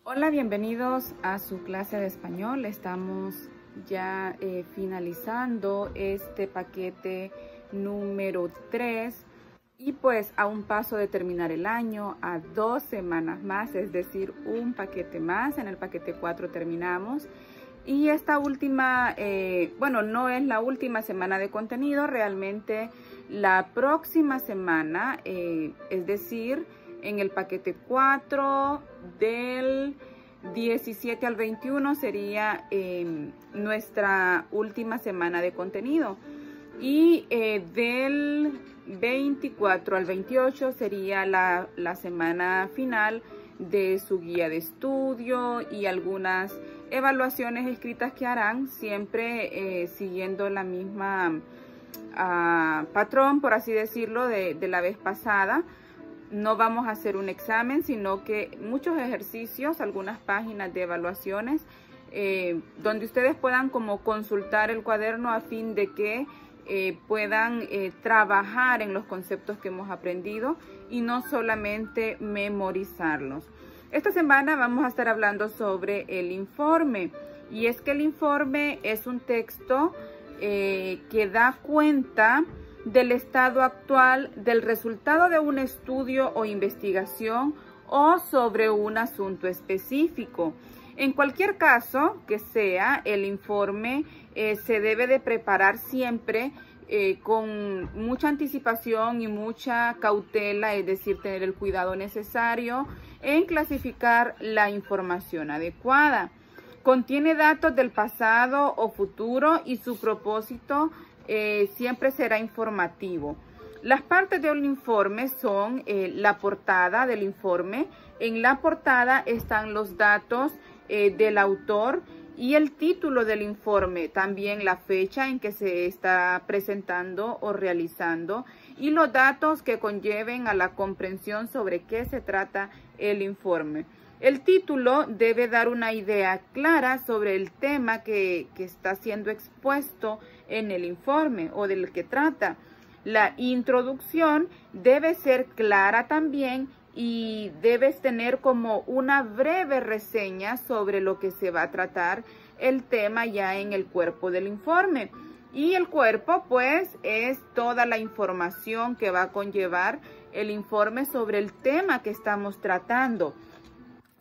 Hola, bienvenidos a su clase de español. Estamos ya finalizando este paquete número 3 y pues a un paso de terminar el año, a 2 semanas más, es decir, un paquete más. En el paquete 4 terminamos. Y esta última, bueno, no es la última semana de contenido, realmente la próxima semana, es decir, en el paquete 4 del 17 al 21 sería nuestra última semana de contenido. Y del 24 al 28 sería la semana final de su guía de estudio y algunas evaluaciones escritas que harán, siempre siguiendo la misma patrón, por así decirlo, de la vez pasada. No vamos a hacer un examen, sino que muchos ejercicios, algunas páginas de evaluaciones, donde ustedes puedan como consultar el cuaderno a fin de que puedan trabajar en los conceptos que hemos aprendido y no solamente memorizarlos. Esta semana vamos a estar hablando sobre el informe, y es que el informe es un texto que da cuenta del estado actual del resultado de un estudio o investigación o sobre un asunto específico. En cualquier caso que sea, el informe se debe de preparar siempre con mucha anticipación y mucha cautela, es decir, tener el cuidado necesario en clasificar la información adecuada. Contiene datos del pasado o futuro y su propósito siempre será informativo. Las partes de un informe son la portada del informe. En la portada están los datos del autor y el título del informe, también la fecha en que se está presentando o realizando y los datos que conlleven a la comprensión sobre qué se trata el informe. El título debe dar una idea clara sobre el tema que está siendo expuesto en el informe o del que trata. La introducción debe ser clara también y debes tener como una breve reseña sobre lo que se va a tratar el tema ya en el cuerpo del informe. Y el cuerpo pues es toda la información que va a conllevar el informe sobre el tema que estamos tratando.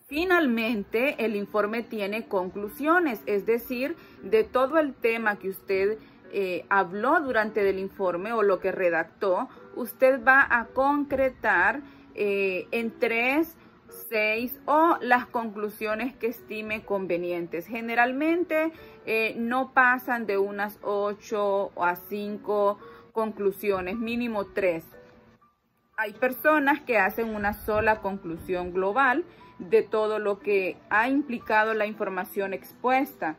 Finalmente, el informe tiene conclusiones, es decir, de todo el tema que usted habló durante el informe o lo que redactó, usted va a concretar en 3, 6 o las conclusiones que estime convenientes. Generalmente no pasan de unas 8 a 5 conclusiones, mínimo 3. Hay personas que hacen una sola conclusión global de todo lo que ha implicado la información expuesta.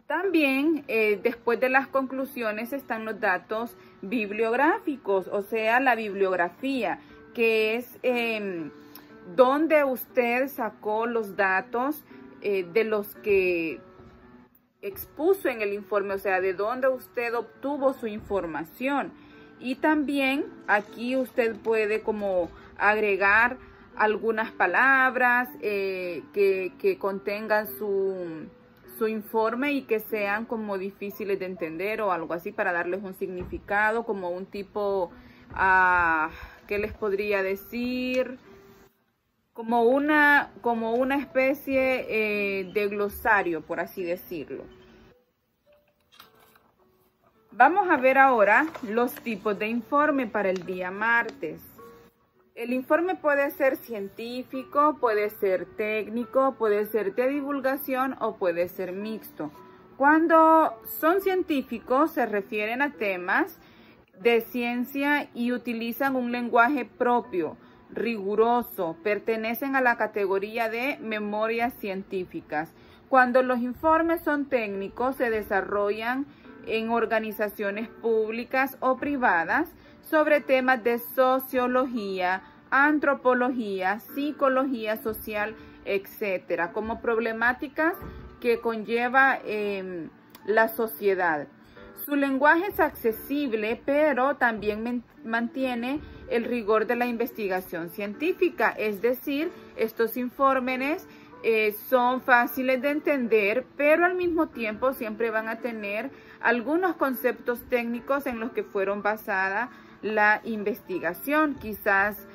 También después de las conclusiones están los datos bibliográficos, o sea, la bibliografía, que es donde usted sacó los datos de los que expuso en el informe, o sea, de dónde usted obtuvo su información. Y también aquí usted puede como agregar algunas palabras que contengan su informe y que sean como difíciles de entender o algo así, para darles un significado, como un tipo, ¿qué les podría decir? Como una especie de glosario, por así decirlo. Vamos a ver ahora los tipos de informe para el día martes. El informe puede ser científico, puede ser técnico, puede ser de divulgación o puede ser mixto. Cuando son científicos se refieren a temas de ciencia y utilizan un lenguaje propio, riguroso, pertenecen a la categoría de memorias científicas. Cuando los informes son técnicos se desarrollan en organizaciones públicas o privadas sobre temas de sociología, antropología, psicología social, etcétera, como problemáticas que conlleva la sociedad. Su lenguaje es accesible, pero también mantiene el rigor de la investigación científica, es decir, estos informes son fáciles de entender, pero al mismo tiempo siempre van a tener algunos conceptos técnicos en los que fueron basada la investigación. Quizás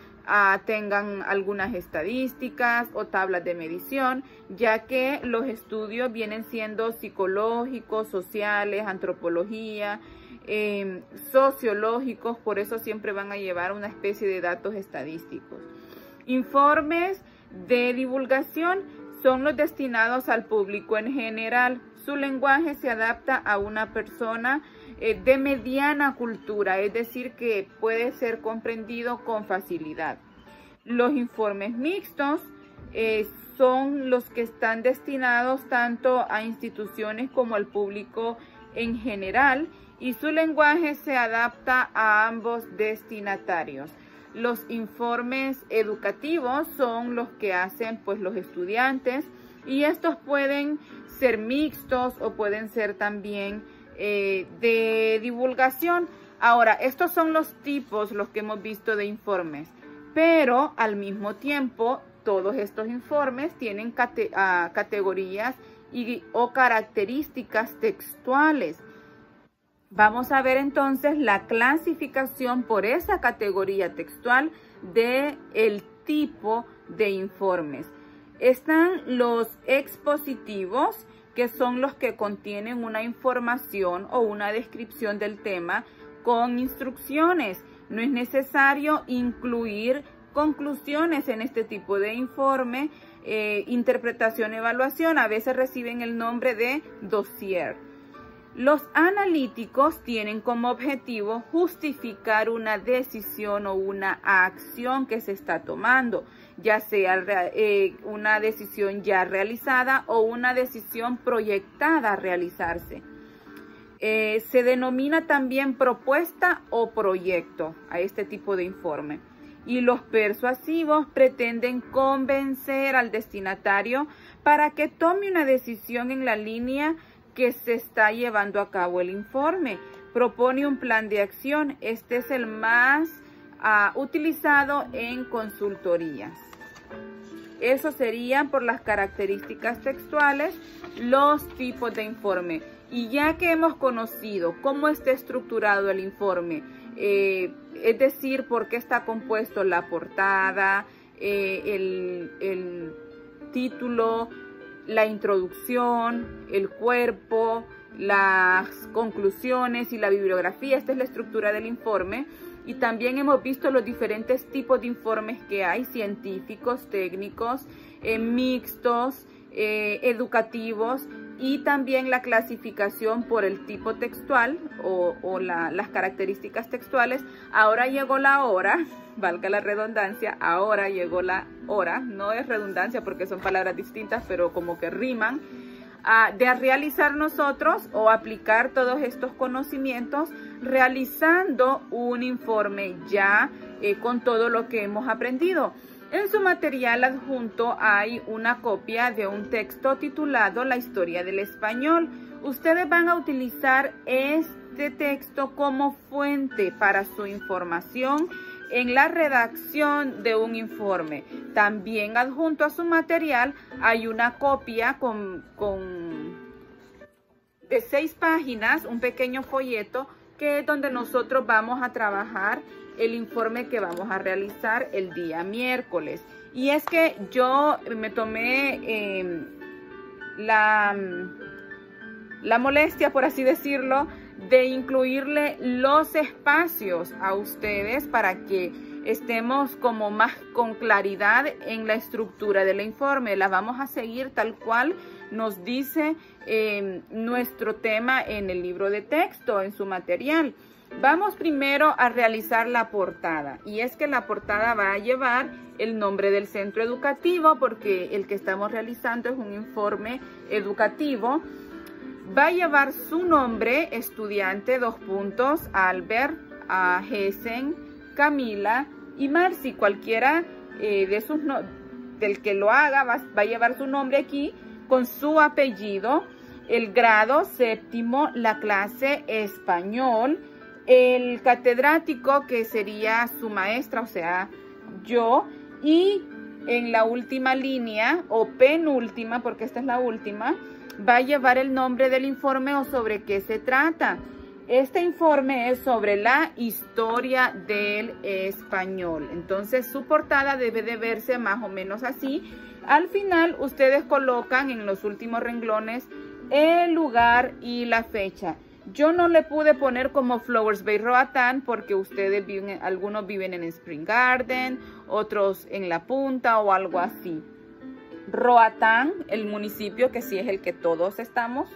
tengan algunas estadísticas o tablas de medición, ya que los estudios vienen siendo psicológicos, sociales, antropología, sociológicos, por eso siempre van a llevar una especie de datos estadísticos. Informes de divulgación son los destinados al público en general. Su lenguaje se adapta a una persona de mediana cultura, es decir, que puede ser comprendido con facilidad. Los informes mixtos son los que están destinados tanto a instituciones como al público en general, y su lenguaje se adapta a ambos destinatarios. Los informes educativos son los que hacen pues los estudiantes, y estos pueden ser mixtos o pueden ser también de divulgación. Ahora, estos son los tipos, los que hemos visto de informes, pero al mismo tiempo todos estos informes tienen categorías o características textuales. Vamos a ver entonces la clasificación por esa categoría textual del tipo de informes. Están los expositivos, que son los que contienen una información o una descripción del tema con instrucciones. No es necesario incluir conclusiones en este tipo de informe. Interpretación, evaluación, a veces reciben el nombre de dossier. Los analíticos tienen como objetivo justificar una decisión o una acción que se está tomando, ya sea una decisión ya realizada o una decisión proyectada a realizarse. Se denomina también propuesta o proyecto a este tipo de informe. Y los persuasivos pretenden convencer al destinatario para que tome una decisión en la línea que se está llevando a cabo el informe. Propone un plan de acción. Este es el más utilizado en consultorías. Eso serían, por las características textuales, los tipos de informe. Y ya que hemos conocido cómo está estructurado el informe, es decir, por qué está compuesto la portada, el título, la introducción, el cuerpo, las conclusiones y la bibliografía. Esta es la estructura del informe. Y también hemos visto los diferentes tipos de informes que hay: científicos, técnicos, mixtos, educativos, y también la clasificación por el tipo textual o las características textuales. Ahora llegó la hora, valga la redundancia, ahora llegó la hora, no es redundancia porque son palabras distintas, pero como que riman, de realizar nosotros o aplicar todos estos conocimientos realizando un informe ya con todo lo que hemos aprendido. En su material adjunto hay una copia de un texto titulado La historia del español. Ustedes van a utilizar este texto como fuente para su información en la redacción de un informe. También adjunto a su material hay una copia de 6 páginas, un pequeño folleto, que es donde nosotros vamos a trabajar el informe que vamos a realizar el día miércoles. Y es que yo me tomé la molestia, por así decirlo, de incluirle los espacios a ustedes para que estemos como más con claridad en la estructura del informe. La vamos a seguir tal cual nos dice nuestro tema en el libro de texto, en su material. Vamos primero a realizar la portada, y es que la portada va a llevar el nombre del centro educativo, porque el que estamos realizando es un informe educativo. Va a llevar su nombre: estudiante, Albert, Hessen, Camila y Marci. Cualquiera del que lo haga va a llevar su nombre aquí con su apellido, el grado 7º, la clase español, el catedrático, que sería su maestra, o sea, yo, y en la última línea o penúltima, porque esta es la última, va a llevar el nombre del informe o sobre qué se trata. Este informe es sobre la historia del español. Entonces su portada debe de verse más o menos así. Al final ustedes colocan en los últimos renglones el lugar y la fecha. Yo no le pude poner como Flowers Bay Roatán porque ustedes viven, algunos viven en Spring Garden, otros en La Punta o algo así. Roatán, el municipio que sí es el que todos estamos.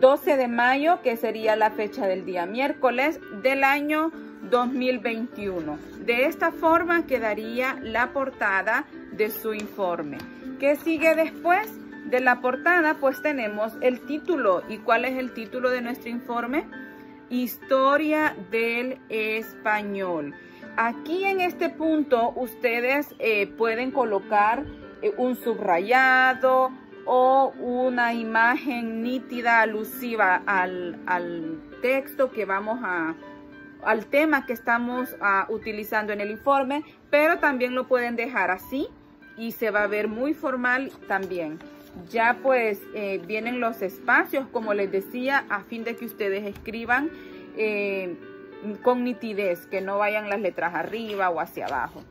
12 de mayo, que sería la fecha del día miércoles del año 2021. De esta forma quedaría la portada de su informe. ¿Qué sigue después de la portada? Pues tenemos el título. ¿Y cuál es el título de nuestro informe? Historia del español. Aquí en este punto ustedes pueden colocar un subrayado o una imagen nítida alusiva al texto que vamos al tema que estamos utilizando en el informe, pero también lo pueden dejar así y se va a ver muy formal también. Ya pues vienen los espacios, como les decía, a fin de que ustedes escriban con nitidez, que no vayan las letras arriba o hacia abajo.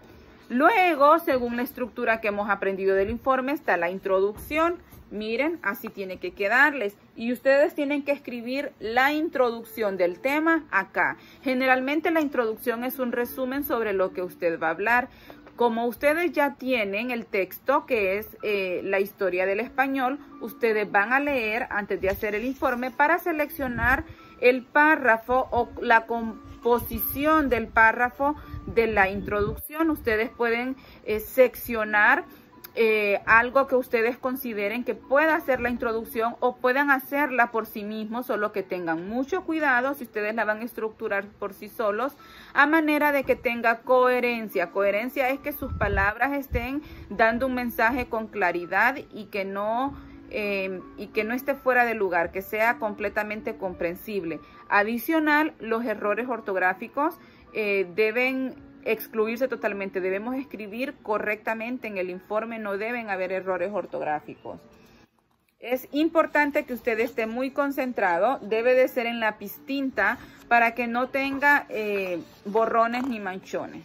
Luego, según la estructura que hemos aprendido del informe, está la introducción. Miren, así tiene que quedarles. Y ustedes tienen que escribir la introducción del tema acá. Generalmente la introducción es un resumen sobre lo que usted va a hablar. Como ustedes ya tienen el texto, que es la historia del español, ustedes van a leer antes de hacer el informe para seleccionar el párrafo o la composición del párrafo de la introducción. Ustedes pueden seccionar algo que ustedes consideren que pueda hacer la introducción o puedan hacerla por sí mismos, solo que tengan mucho cuidado si ustedes la van a estructurar por sí solos, a manera de que tenga coherencia. Coherencia es que sus palabras estén dando un mensaje con claridad y que no esté fuera de lugar, que sea completamente comprensible. Adicional, los errores ortográficos deben excluirse totalmente. Debemos escribir correctamente en el informe, no deben haber errores ortográficos. Es importante que usted esté muy concentrado, debe de ser en lápiz tinta para que no tenga borrones ni manchones.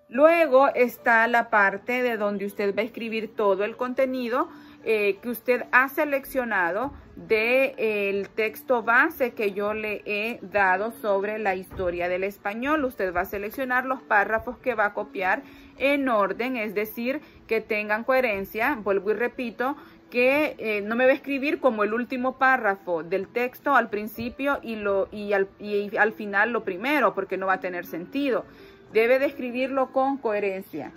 Luego está la parte de donde usted va a escribir todo el contenido que usted ha seleccionado del texto base que yo le he dado sobre la historia del español. Usted va a seleccionar los párrafos que va a copiar en orden, es decir, que tengan coherencia. Vuelvo y repito que no me va a escribir como el último párrafo del texto al principio y al final lo primero, porque no va a tener sentido. Debe de escribirlo con coherencia.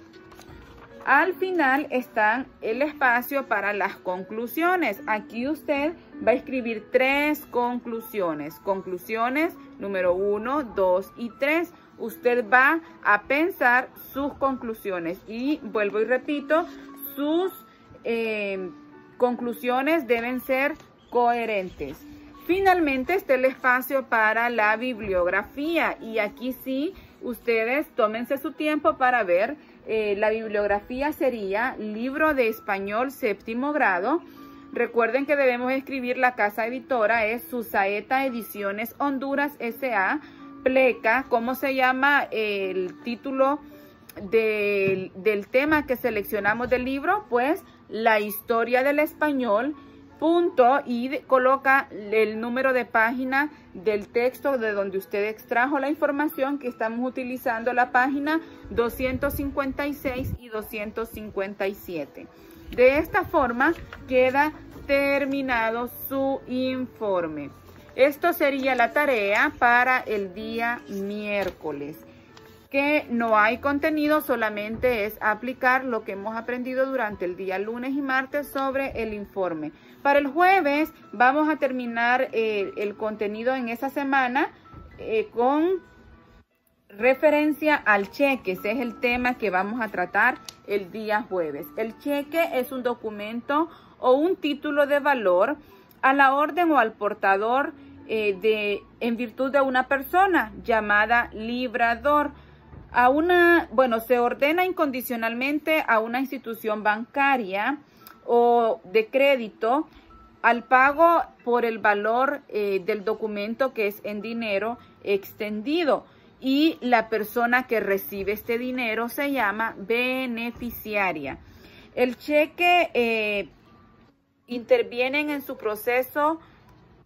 Al final está el espacio para las conclusiones. Aquí usted va a escribir 3 conclusiones. Conclusiones número 1, 2 y 3. Usted va a pensar sus conclusiones. Y vuelvo y repito, sus conclusiones deben ser coherentes. Finalmente está el espacio para la bibliografía. Y aquí sí, ustedes tómense su tiempo para ver. La bibliografía sería libro de español 7º grado. Recuerden que debemos escribir la casa editora, es Susaeta Ediciones Honduras S.A. Pleca. ¿Cómo se llama el título del tema que seleccionamos del libro? Pues la historia del español. Punto, y coloca el número de página del texto de donde usted extrajo la información, que estamos utilizando la página 256 y 257. De esta forma queda terminado su informe. Esto sería la tarea para el día miércoles. Que no hay contenido, solamente es aplicar lo que hemos aprendido durante el día lunes y martes sobre el informe. Para el jueves vamos a terminar el contenido en esa semana con referencia al cheque. Ese es el tema que vamos a tratar el día jueves. El cheque es un documento o un título de valor a la orden o al portador en virtud de una persona llamada librador. Se ordena incondicionalmente a una institución bancaria o de crédito al pago por el valor del documento que es en dinero extendido, y la persona que recibe este dinero se llama beneficiaria. El cheque intervienen en su proceso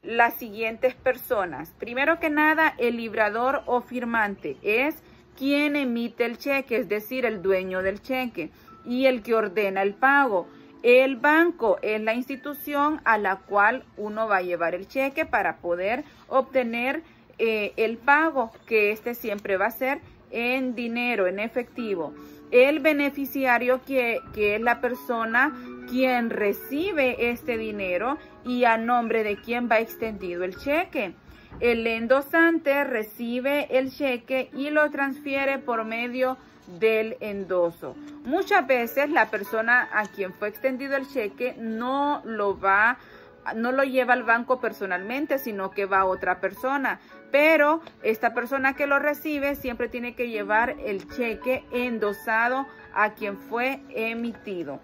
las siguientes personas. Primero que nada, el librador o firmante es quien emite el cheque, es decir, el dueño del cheque, y el que ordena el pago. El banco es la institución a la cual uno va a llevar el cheque para poder obtener el pago, que siempre va a ser en dinero, en efectivo. El beneficiario que es la persona quien recibe este dinero y a nombre de quien va extendido el cheque. El endosante recibe el cheque y lo transfiere por medio del endoso. Muchas veces la persona a quien fue extendido el cheque no lo lleva al banco personalmente, sino que va a otra persona. Pero esta persona que lo recibe siempre tiene que llevar el cheque endosado a quien fue emitido.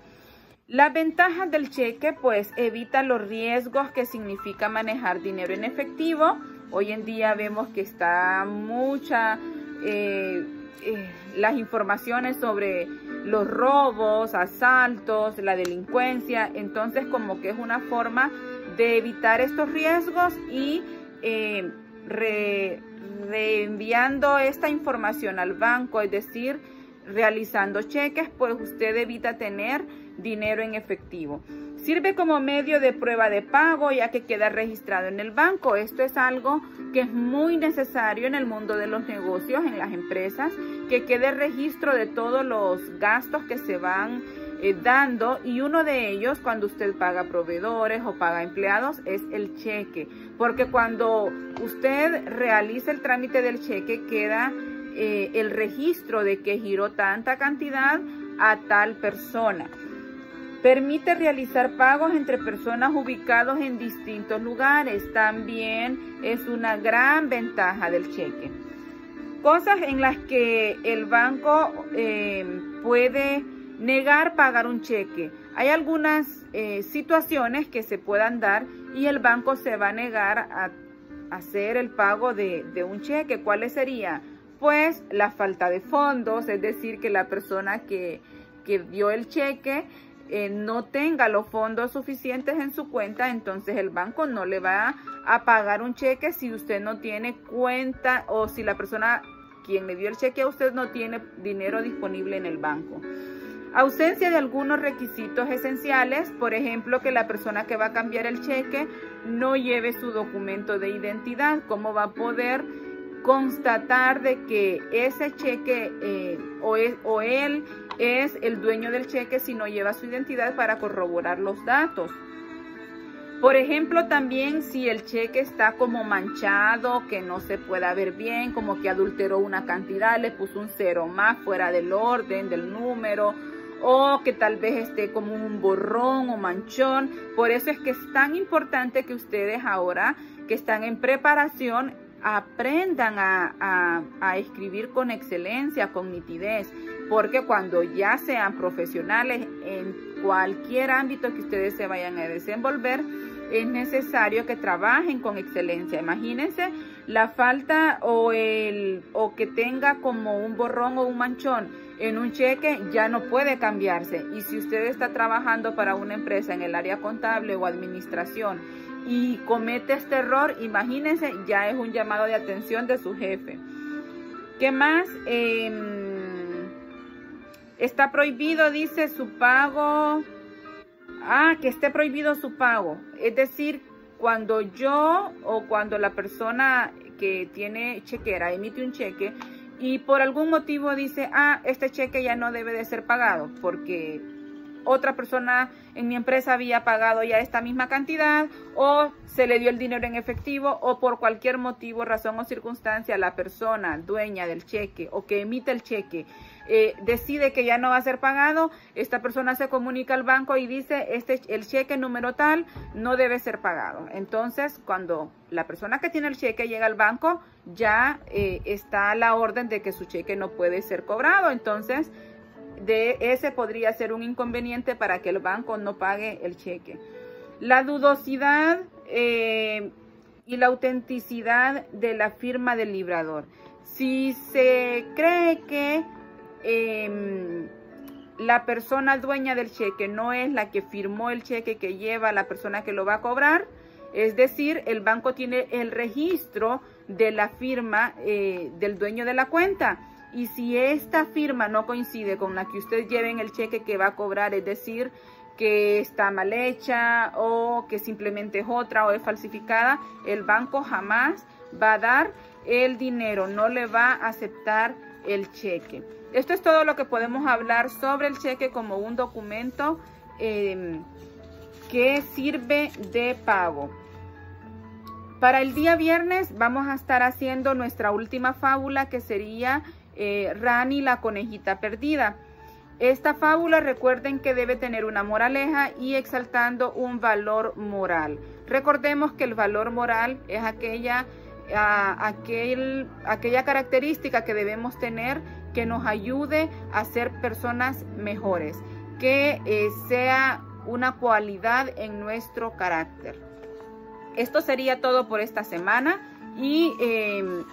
Las ventajas del cheque, pues, evita los riesgos que significa manejar dinero en efectivo. Hoy en día vemos que está las informaciones sobre los robos, asaltos, la delincuencia. Entonces, como que es una forma de evitar estos riesgos y reenviando esta información al banco, es decir, realizando cheques, pues usted evita tener dinero en efectivo. Sirve como medio de prueba de pago, ya que queda registrado en el banco. Esto es algo que es muy necesario en el mundo de los negocios, en las empresas, que quede registro de todos los gastos que se van dando, y uno de ellos, cuando usted paga proveedores o paga empleados, es el cheque, porque cuando usted realiza el trámite del cheque queda el registro de que giró tanta cantidad a tal persona. Permite realizar pagos entre personas ubicados en distintos lugares. También es una gran ventaja del cheque. Cosas en las que el banco puede negar pagar un cheque. Hay algunas situaciones que se puedan dar y el banco se va a negar a hacer el pago de un cheque. ¿Cuáles serían? Pues la falta de fondos, es decir, que la persona que dio el cheque no tenga los fondos suficientes en su cuenta. Entonces el banco no le va a pagar un cheque si usted no tiene cuenta, o si la persona quien le dio el cheque a usted no tiene dinero disponible en el banco. Ausencia de algunos requisitos esenciales, por ejemplo, que la persona que va a cambiar el cheque no lleve su documento de identidad. ¿Cómo va a poder constatar de que ese cheque o él es el dueño del cheque si no lleva su identidad para corroborar los datos? Por ejemplo, también si el cheque está como manchado, que no se pueda ver bien, como que adulteró una cantidad, le puso un cero más fuera del orden, del número, o que tal vez esté como un borrón o manchón. Por eso es que es tan importante que ustedes ahora que están en preparación aprendan a escribir con excelencia, con nitidez, porque cuando ya sean profesionales en cualquier ámbito que ustedes se vayan a desenvolver, es necesario que trabajen con excelencia. Imagínense la falta o que tenga como un borrón o un manchón en un cheque, ya no puede cambiarse. Y si usted está trabajando para una empresa en el área contable o administración y comete este error, imagínense, ya es un llamado de atención de su jefe. ¿Qué más? Está prohibido, dice, su pago. Que esté prohibido su pago. Es decir, cuando yo o cuando la persona que tiene chequera emite un cheque y por algún motivo dice, este cheque ya no debe de ser pagado porque otra persona en mi empresa había pagado ya esta misma cantidad, o se le dio el dinero en efectivo, o por cualquier motivo, razón o circunstancia, la persona dueña del cheque o que emite el cheque decide que ya no va a ser pagado, esta persona se comunica al banco y dice, el cheque número tal no debe ser pagado. Entonces, cuando la persona que tiene el cheque llega al banco, ya está la orden de que su cheque no puede ser cobrado. Entonces, ese podría ser un inconveniente para que el banco no pague el cheque. La dudosidad y la autenticidad de la firma del librador. Si se cree que la persona dueña del cheque no es la que firmó el cheque que lleva la persona que lo va a cobrar, es decir, el banco tiene el registro de la firma del dueño de la cuenta. Y si esta firma no coincide con la que usted lleve en el cheque que va a cobrar, es decir, que está mal hecha o que simplemente es otra o es falsificada, el banco jamás va a dar el dinero, no le va a aceptar el cheque. Esto es todo lo que podemos hablar sobre el cheque como un documento que sirve de pago. Para el día viernes vamos a estar haciendo nuestra última fábula, que sería Rani, la conejita perdida. Esta fábula, recuerden que debe tener una moraleja y exaltando un valor moral. Recordemos que el valor moral es aquella característica que debemos tener que nos ayude a ser personas mejores, que sea una cualidad en nuestro carácter. Esto sería todo por esta semana y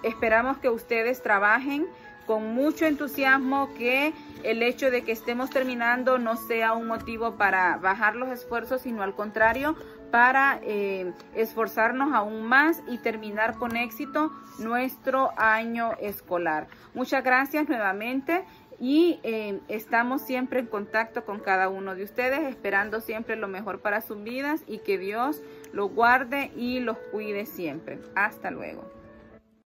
esperamos que ustedes trabajen con mucho entusiasmo, que el hecho de que estemos terminando no sea un motivo para bajar los esfuerzos, sino al contrario, para esforzarnos aún más y terminar con éxito nuestro año escolar. Muchas gracias nuevamente y estamos siempre en contacto con cada uno de ustedes, esperando siempre lo mejor para sus vidas y que Dios los guarde y los cuide siempre. Hasta luego.